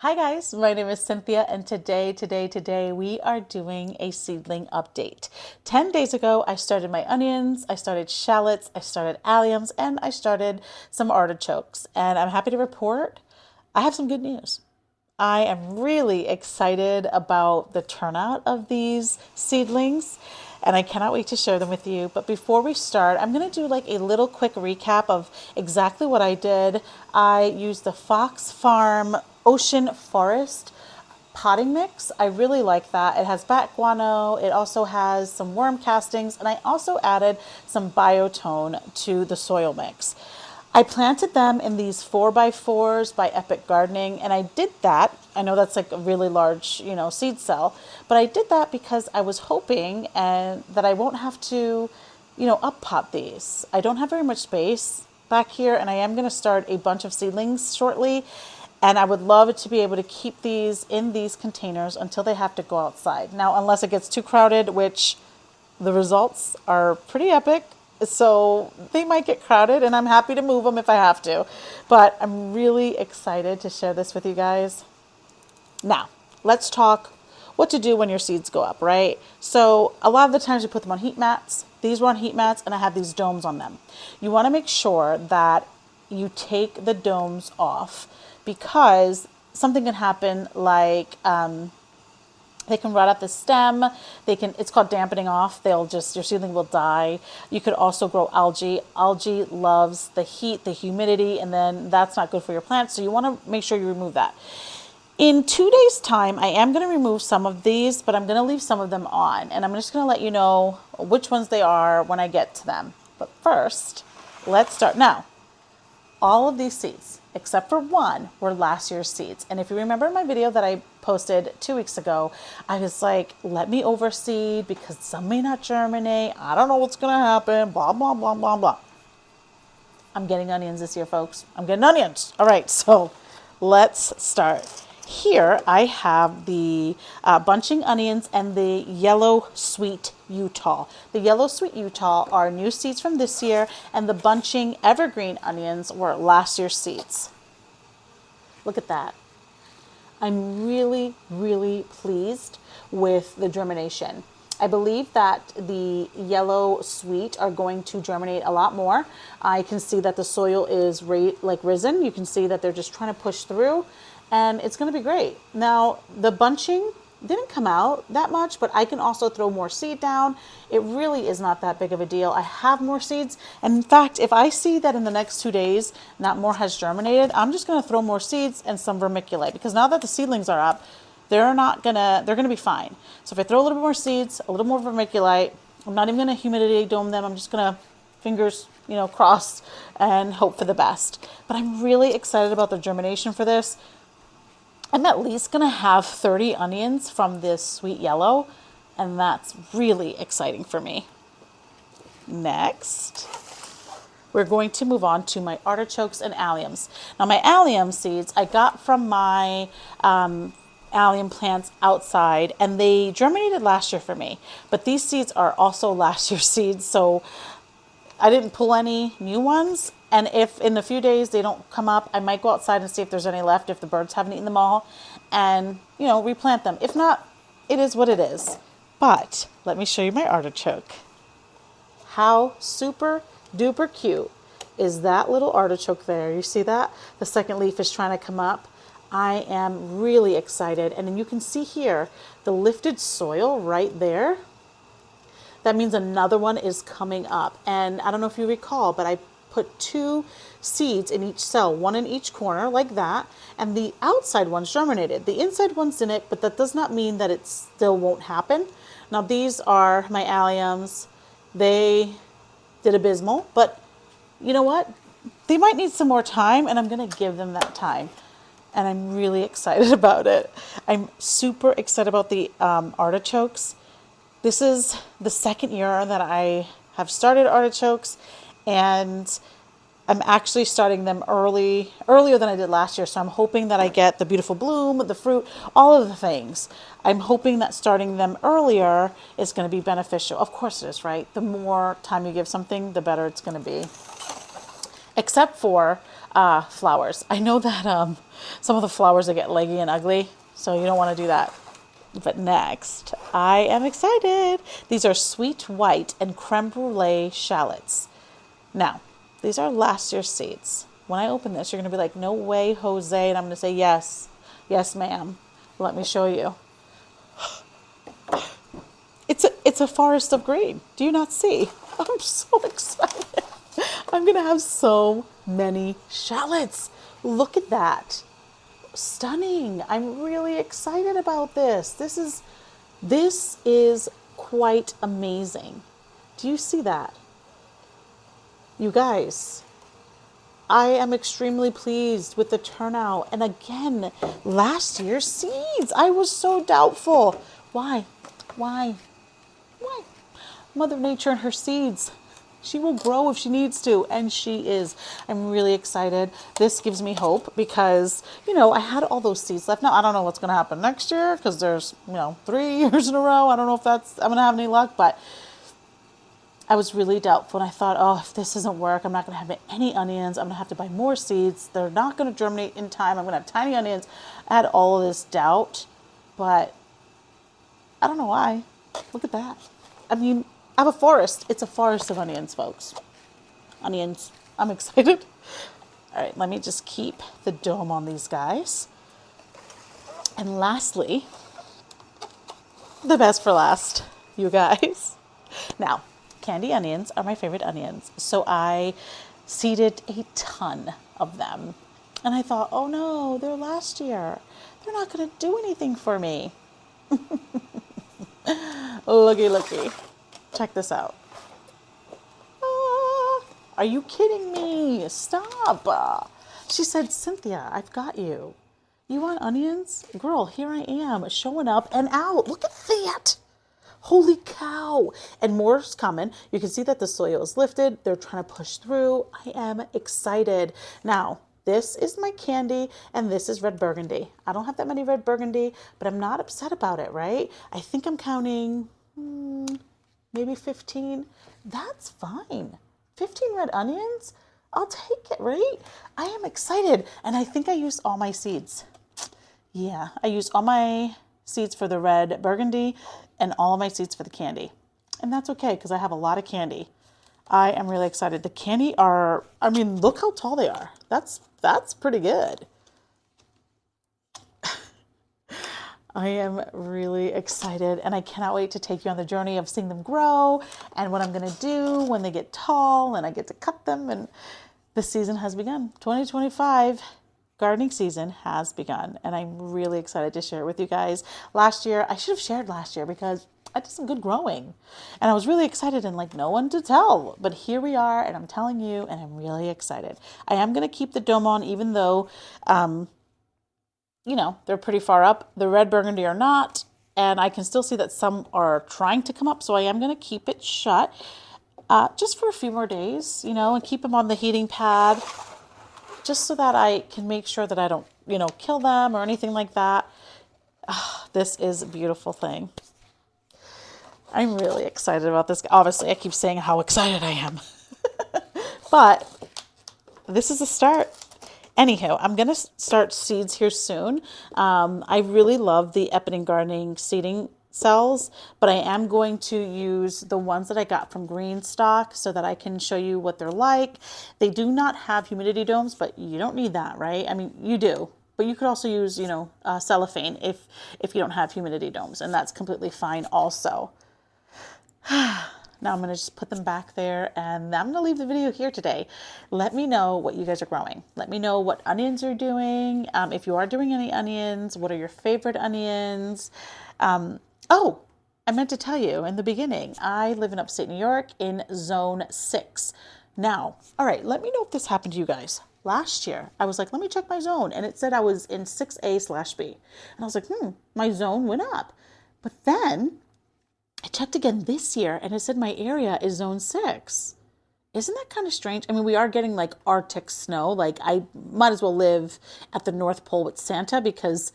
Hi guys, my name is Cynthia and today we are doing a seedling update. 10 days ago I started my onions, I started shallots, I started alliums, and I started some artichokes. And I'm happy to report I have some good news. I am really excited about the turnout of these seedlings and I cannot wait to share them with you. But before we start, I'm going to do like a little quick recap of exactly what I did. I used the Fox Farm Ocean Forest potting mix. I really like that. It has bat guano, it also has some worm castings, and I also added some biotone to the soil mix. I planted them in these 4x4s by Epic Gardening, and I did that. I know that's like a really large, seed cell, but I did that because I was hoping and that I won't have to, up pot these. I don't have very much space back here, and I am going to start a bunch of seedlings shortly, and I would love to be able to keep these in these containers until they have to go outside. Now, unless it gets too crowded, which the results are pretty epic. So they might get crowded and I'm happy to move them if I have to. But I'm really excited to share this with you guys. Now, let's talk what to do when your seeds go up, right? So a lot of the times you put them on heat mats. These were on heat mats and I have these domes on them. You want to make sure that you take the domes off because something can happen like they can rot out the stem. It's called dampening off. Your seedling will die. You could also grow algae. Algae loves the heat, the humidity, and then that's not good for your plants. So you want to make sure you remove that. In 2 days' time, I am going to remove some of these, but I'm going to leave some of them on. And I'm just going to let you know which ones they are when I get to them. But first, let's start. Now, all of these seeds, except for one, were last year's seeds. And if you remember my video that I posted 2 weeks ago, I was like, let me overseed because some may not germinate. I don't know what's going to happen, blah, blah, blah, blah, blah. I'm getting onions this year, folks. I'm getting onions. All right, so let's start. Here I have the bunching onions and the yellow sweet Utah. The yellow sweet Utah are new seeds from this year, and the bunching evergreen onions were last year's seeds. Look at that. I'm really, really pleased with the germination. I believe that the yellow sweet are going to germinate a lot more. I can see that the soil is risen. You can see that they're just trying to push through, and it's going to be great. Now, the bunching didn't come out that much, but I can also throw more seed down. It really is not that big of a deal. I have more seeds. And in fact, if I see that in the next 2 days, not more has germinated, I'm just going to throw more seeds and some vermiculite because now that the seedlings are up, they're going to be fine. So if I throw a little bit more seeds, a little more vermiculite, I'm not even going to humidity dome them. I'm just going to fingers, crossed and hope for the best. But I'm really excited about the germination for this. I'm at least going to have 30 onions from this sweet yellow, and that's really exciting for me. Next, we're going to move on to my artichokes and alliums. Now, my allium seeds I got from my allium plants outside, and they germinated last year for me. But these seeds are also last year's seeds, so I didn't pull any new ones. And if in a few days they don't come up, I might go outside and see if there's any left, if the birds haven't eaten them all, and, replant them. If not, it is what it is. But let me show you my artichoke. How super duper cute is that little artichoke there? You see that? The second leaf is trying to come up. I am really excited. And then you can see here the lifted soil right there. That means another one is coming up. And I don't know if you recall, but I put 2 seeds in each cell, one in each corner like that, and the outside ones germinated. The inside ones didn't, but that does not mean that it still won't happen. Now these are my alliums. They did abysmal, but you know what? They might need some more time, and I'm going to give them that time. And I'm really excited about it. I'm super excited about the artichokes. This is the second year that I have started artichokes, and I'm actually starting them earlier than I did last year. So I'm hoping that I get the beautiful bloom, the fruit, all of the things. I'm hoping that starting them earlier is going to be beneficial. Of course it is, right? The more time you give something, the better it's going to be. except for flowers. I know that some of the flowers they get leggy and ugly, so you don't want to do that. But next, I am excited. These are sweet white and creme brulee shallots. Now, these are last year's seeds. When I open this, you're going to be like, no way, Jose. And I'm going to say, yes, yes, ma'am. Let me show you. It's a forest of green. Do you not see? I'm so excited. I'm going to have so many shallots. Look at that. Stunning. I'm really excited about this. This is quite amazing. Do you see that? You guys, I am extremely pleased with the turnout. And again, last year's seeds, I was so doubtful. Why? Why? Why? Mother Nature and her seeds. She will grow if she needs to, and she is. I'm really excited. This gives me hope because, I had all those seeds left. Now, I don't know what's going to happen next year because there's, 3 years in a row. I don't know if I'm going to have any luck, but I was really doubtful. And I thought, oh, if this doesn't work, I'm not going to have any onions. I'm going to have to buy more seeds. They're not going to germinate in time. I'm going to have tiny onions. I had all of this doubt, but I don't know why. Look at that. I mean, I have a forest. It's a forest of onions, folks. Onions. I'm excited. All right, let me just keep the dome on these guys. And lastly, the best for last, you guys. Now, candy onions are my favorite onions. So I seeded a ton of them. And I thought, oh no, they're last year. They're not going to do anything for me. Looky, looky. Check this out. Are you kidding me? Stop. She said, Cynthia, I've got you. You want onions? Girl, here I am, showing up and out. Look at that. Holy cow. And more's coming. You can see that the soil is lifted. They're trying to push through. I am excited. Now, this is my candy, and this is red burgundy. I don't have that many red burgundy, but I'm not upset about it, right? I think I'm counting maybe 15. That's fine. 15 red onions? I'll take it, right? I am excited. And I think I used all my seeds. Yeah, I used all my seeds for the red burgundy and all of my seeds for the candy. And that's okay because I have a lot of candy. I am really excited. The candy are, look how tall they are. That's pretty good. I am really excited and I cannot wait to take you on the journey of seeing them grow and what I'm going to do when they get tall and I get to cut them. And the season has begun. 2025 gardening season has begun and I'm really excited to share it with you guys. Last year, I should have shared last year because I did some good growing and I was really excited and like no one to tell. But here we are and I'm telling you and I'm really excited. I am going to keep the dome on even though they're pretty far up. The red burgundy are not, and I can still see that some are trying to come up, so I am going to keep it shut just for a few more days, and keep them on the heating pad just so that I can make sure that I don't, kill them or anything like that. This is a beautiful thing. I'm really excited about this. Obviously, I keep saying how excited I am, but this is a start. Anywho, I'm going to start seeds here soon. I really love the Upstate Gardening seeding cells, but I am going to use the ones that I got from Greenstock so that I can show you what they're like. They do not have humidity domes, but you don't need that, right? You do, but you could also use, cellophane if you don't have humidity domes, and that's completely fine also. Now I'm going to just put them back there and I'm going to leave the video here today. Let me know what you guys are growing. Let me know what onions you're doing. If you are doing any onions, what are your favorite onions? Oh, I meant to tell you in the beginning, I live in upstate New York in zone 6. Now, all right, let me know if this happened to you guys. Last year, I was like, let me check my zone. And it said I was in 6A/B. And I was like, my zone went up. But then I checked again this year and it said my area is zone 6. Isn't that kind of strange? We are getting like Arctic snow. Like I might as well live at the North Pole with Santa because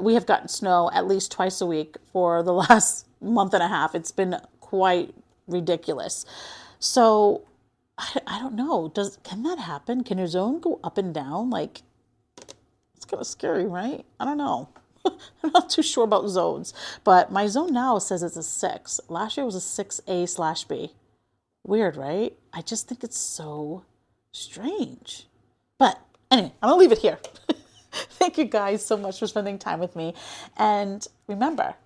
we have gotten snow at least twice a week for the last month and a half. It's been quite ridiculous. So I don't know. Can that happen? Can your zone go up and down? Like, it's kind of scary, right? I don't know. I'm not too sure about zones, but my zone now says it's a 6. Last year was a 6A/B. Weird, right? I just think it's so strange. But anyway, I'm gonna leave it here. Thank you guys so much for spending time with me. And remember,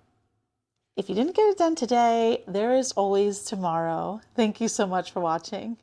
if you didn't get it done today, there is always tomorrow. Thank you so much for watching.